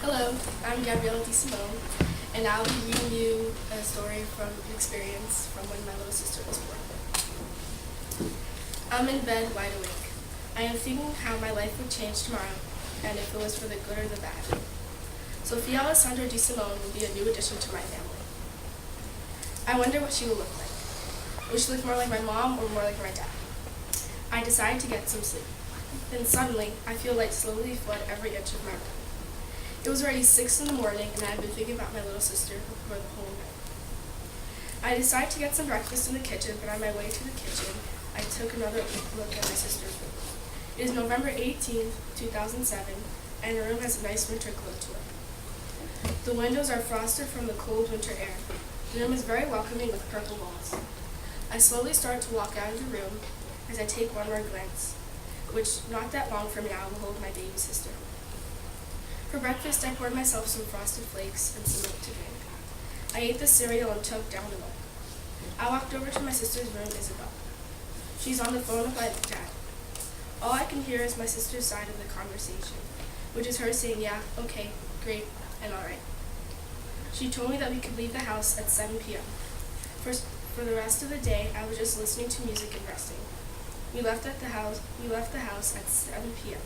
Hello, I'm Gabriella DeSimone, and I'll be reading you a story from an experience from when my little sister was born. I'm in bed, wide awake. I am thinking how my life would change tomorrow, and if it was for the good or the bad. Sophia Alessandra DeSimone will be a new addition to my family. I wonder what she will look like. Will she look more like my mom or more like my dad? I decide to get some sleep. Then suddenly, I feel light slowly flood every inch of my room. It was already 6 in the morning, and I had been thinking about my little sister for the whole night. I decided to get some breakfast in the kitchen, but on my way to the kitchen, I took another look at my sister's room. It is November 18th, 2007, and her room has a nice winter glow to it. The windows are frosted from the cold winter air. The room is very welcoming with purple walls. I slowly start to walk out of the room as I take one more glance, which, not that long from now, will hold my baby sister. For breakfast, I poured myself some frosted flakes and some milk to drink. I ate the cereal and took down the milk. I walked over to my sister's room, Isabel. She's on the phone with my dad. All I can hear is my sister's side of the conversation, which is her saying, yeah, okay, great, and all right. She told me that we could leave the house at 7 p.m. For the rest of the day, I was just listening to music and resting. We left the house at 7 p.m.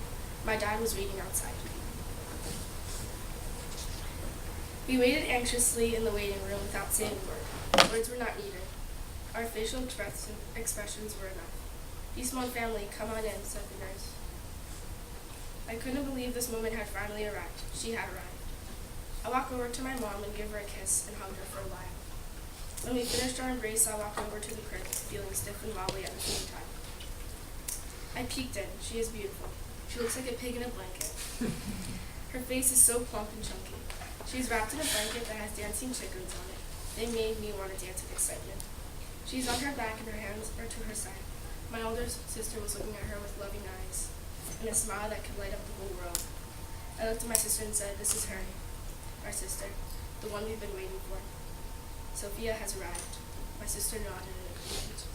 My dad was waiting outside. We waited anxiously in the waiting room without saying a word. Words were not needed. Our facial expressions were enough. DeSimone family, come on in, said the nurse. I couldn't believe this moment had finally arrived. She had arrived. I walked over to my mom and gave her a kiss and hugged her for a while. When we finished our embrace, I walked over to the crib, feeling stiff and wobbly at the same time. I peeked in. She is beautiful. She looks like a pig in a blanket. Her face is so plump and chunky. She's wrapped in a blanket that has dancing chickens on it. They made me want to dance with excitement. She's on her back and her hands are to her side. My older sister was looking at her with loving eyes and a smile that could light up the whole world. I looked at my sister and said, this is her, our sister, the one we've been waiting for. Sophia has arrived. My sister nodded in agreement.